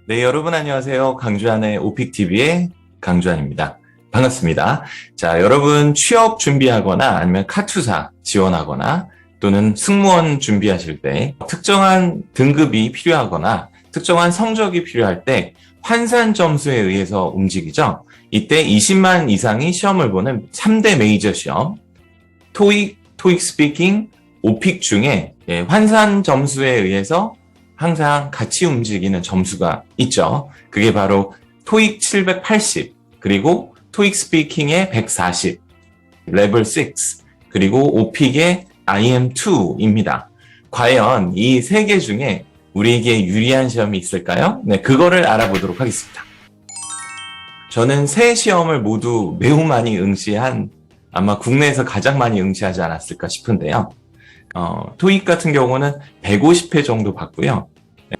네, 여러분 안녕하세요. 강주한의 오픽TV의 강주한입니다. 반갑습니다. 자, 여러분 취업 준비하거나 아니면 카투사 지원하거나 또는 승무원 준비하실 때 특정한 등급이 필요하거나 특정한 성적이 필요할 때 환산 점수에 의해서 움직이죠. 이때 20만 이상이 시험을 보는 3대 메이저 시험, 토익 스피킹, 오픽 중에 환산 점수에 의해서 항상 같이 움직이는 점수가 있죠. 그게 바로 토익 780, 그리고 토익 스피킹의 140, 레벨 6, 그리고 오픽의 IM2입니다. 과연 이 세 개 중에 우리에게 유리한 시험이 있을까요? 네, 그거를 알아보도록 하겠습니다. 저는 세 시험을 모두 매우 많이 응시한, 아마 국내에서 가장 많이 응시하지 않았을까 싶은데요. 토익 같은 경우는 150회 정도 받고요.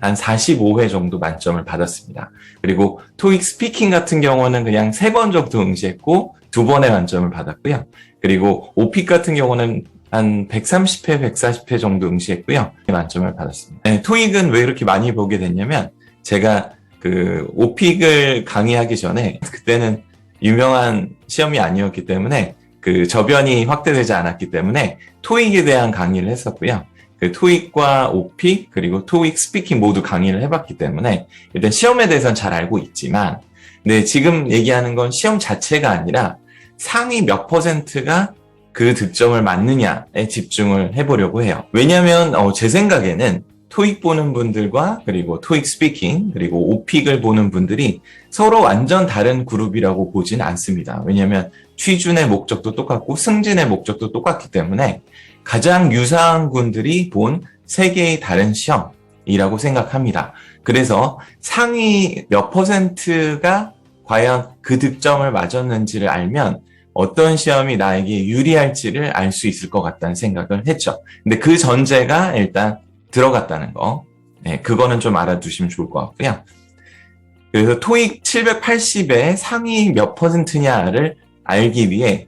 한 45회 정도 만점을 받았습니다. 그리고 토익 스피킹 같은 경우는 그냥 3번 정도 응시했고 2번의 만점을 받았고요. 그리고 오픽 같은 경우는 한 130회, 140회 정도 응시했고요. 만점을 받았습니다. 네, 토익은 왜 이렇게 많이 보게 됐냐면 제가 그 오픽을 강의하기 전에 그때는 유명한 시험이 아니었기 때문에 그 저변이 확대되지 않았기 때문에 토익에 대한 강의를 했었고요. 그 토익과 오픽 그리고 토익 스피킹 모두 강의를 해봤기 때문에 일단 시험에 대해서는 잘 알고 있지만, 근데 지금 얘기하는 건 시험 자체가 아니라 상위 몇 퍼센트가 그 득점을 맞느냐에 집중을 해보려고 해요. 왜냐하면 제 생각에는 토익 보는 분들과 그리고 토익 스피킹 그리고 오픽을 보는 분들이 서로 완전 다른 그룹이라고 보진 않습니다. 왜냐하면 취준의 목적도 똑같고 승진의 목적도 똑같기 때문에 가장 유사한 분들이 본 세 개의 다른 시험이라고 생각합니다. 그래서 상위 몇 퍼센트가 과연 그 득점을 맞았는지를 알면 어떤 시험이 나에게 유리할지를 알 수 있을 것 같다는 생각을 했죠. 근데 그 전제가 일단 들어갔다는 거. 네, 그거는 좀 알아두시면 좋을 것 같고요. 그래서 토익 780의 상위 몇 퍼센트냐를 알기 위해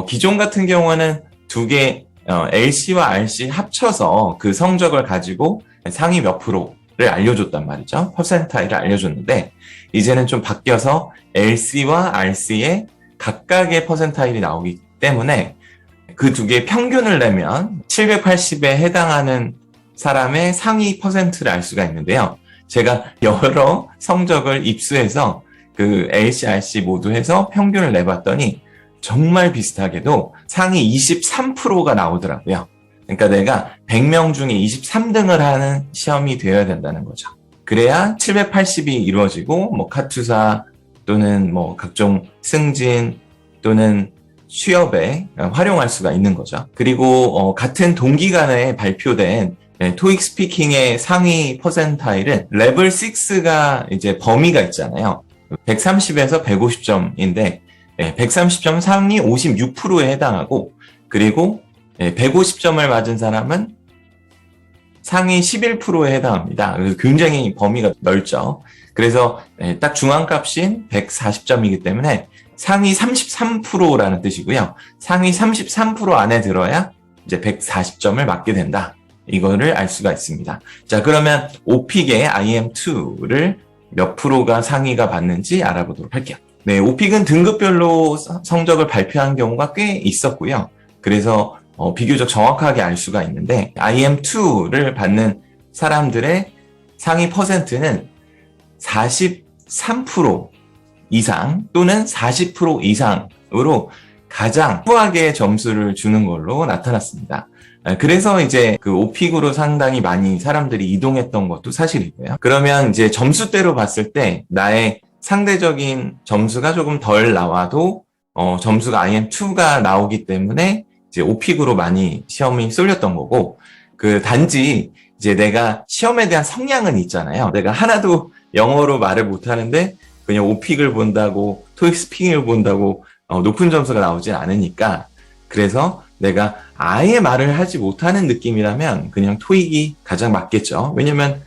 기존 같은 경우는 두 개 LC와 RC 합쳐서 그 성적을 가지고 상위 몇 프로를 알려줬단 말이죠. 퍼센타일을 알려줬는데 이제는 좀 바뀌어서 LC와 RC의 각각의 퍼센타일이 나오기 때문에 그 두 개의 평균을 내면 780에 해당하는 사람의 상위 퍼센트를 알 수가 있는데요. 제가 여러 성적을 입수해서 그 LC, RC 모두 해서 평균을 내봤더니 정말 비슷하게도 상위 23%가 나오더라고요. 그러니까 내가 100명 중에 23등을 하는 시험이 되어야 된다는 거죠. 그래야 780이 이루어지고 뭐 카투사 또는 뭐 각종 승진 또는 취업에 활용할 수가 있는 거죠. 그리고 같은 동기간에 발표된 토익 스피킹의 상위 퍼센타일은 레벨 6가 이제 범위가 있잖아요. 130에서 150점인데 130점 상위 56%에 해당하고, 그리고 150점을 맞은 사람은 상위 11%에 해당합니다. 그래서 굉장히 범위가 넓죠. 그래서 딱 중앙값인 140점이기 때문에 상위 33%라는 뜻이고요. 상위 33% 안에 들어야 이제 140점을 맞게 된다. 이거를 알 수가 있습니다. 자, 그러면 오픽의 IM2를 몇 프로가 상위가 받는지 알아보도록 할게요. 네, 오픽은 등급별로 성적을 발표한 경우가 꽤 있었고요. 그래서 비교적 정확하게 알 수가 있는데 IM2를 받는 사람들의 상위 퍼센트는 43% 이상 또는 40% 이상으로 가장 후하게 점수를 주는 걸로 나타났습니다. 그래서 이제 그 오픽으로 상당히 많이 사람들이 이동했던 것도 사실이고요. 그러면 이제 점수대로 봤을 때 나의 상대적인 점수가 조금 덜 나와도 점수가 IM2가 나오기 때문에 이제 오픽으로 많이 시험이 쏠렸던 거고, 그 단지 이제 내가 시험에 대한 성향은 있잖아요. 내가 하나도 영어로 말을 못하는데 그냥 오픽을 본다고 토익 스피킹을 본다고 높은 점수가 나오진 않으니까, 그래서 내가 아예 말을 하지 못하는 느낌이라면 그냥 토익이 가장 맞겠죠. 왜냐면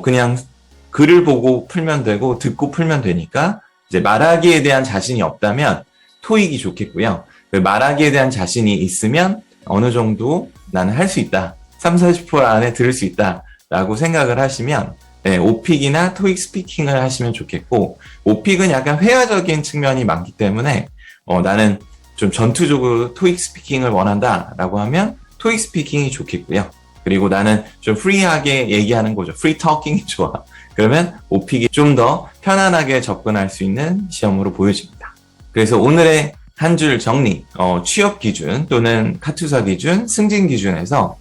그냥 글을 보고 풀면 되고 듣고 풀면 되니까, 이제 말하기에 대한 자신이 없다면 토익이 좋겠고요. 말하기에 대한 자신이 있으면 어느 정도 나는 할 수 있다. 30, 40% 안에 들을 수 있다. 라고 생각을 하시면 네, 오픽이나 토익 스피킹을 하시면 좋겠고, 오픽은 약간 회화적인 측면이 많기 때문에 나는 좀 전투적으로 토익 스피킹을 원한다라고 하면 토익 스피킹이 좋겠고요. 그리고 나는 좀 프리하게 얘기하는 거죠. 프리 토킹이 좋아. 그러면 오픽이 좀 더 편안하게 접근할 수 있는 시험으로 보여집니다. 그래서 오늘의 한 줄 정리, 취업 기준 또는 카투사 기준, 승진 기준에서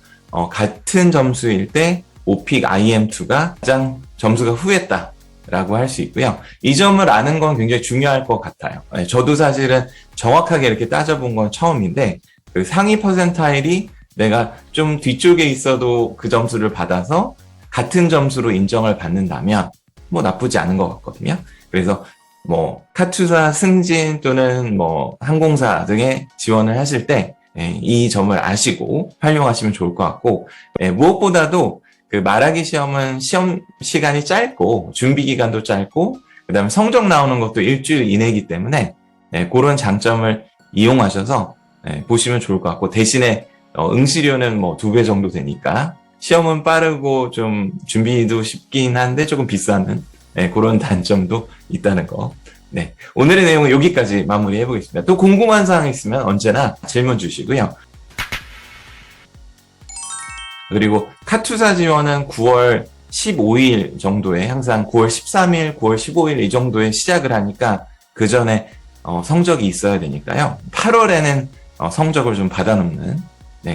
같은 점수일 때 오픽 IM2가 가장 점수가 후했다라고 할 수 있고요. 이 점을 아는 건 굉장히 중요할 것 같아요. 저도 사실은 정확하게 이렇게 따져본 건 처음인데 그 상위 퍼센타일이 내가 좀 뒤쪽에 있어도 그 점수를 받아서 같은 점수로 인정을 받는다면 뭐 나쁘지 않은 것 같거든요. 그래서 뭐 카투사 승진 또는 뭐 항공사 등에 지원을 하실 때 이 점을 아시고 활용하시면 좋을 것 같고, 무엇보다도 그 말하기 시험은 시험 시간이 짧고 준비 기간도 짧고 그다음에 성적 나오는 것도 일주일 이내이기 때문에 그런 장점을 이용하셔서 보시면 좋을 것 같고, 대신에 응시료는 뭐 2배 정도 되니까 시험은 빠르고 좀 준비도 쉽긴 한데 조금 비싸는 그런 단점도 있다는 거. 네, 오늘의 내용은 여기까지 마무리해 보겠습니다. 또 궁금한 사항 있으면 언제나 질문 주시고요. 그리고 카투사 지원은 9월 15일 정도에 항상 9월 13일, 9월 15일 이 정도에 시작을 하니까 그 전에 성적이 있어야 되니까요. 8월에는 성적을 좀 받아놓는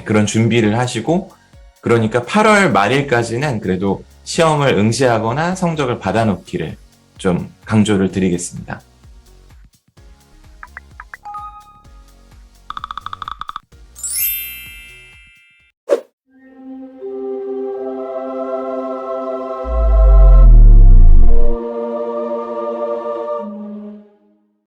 그런 준비를 하시고, 그러니까 8월 말일까지는 그래도 시험을 응시하거나 성적을 받아놓기를 좀 강조를 드리겠습니다.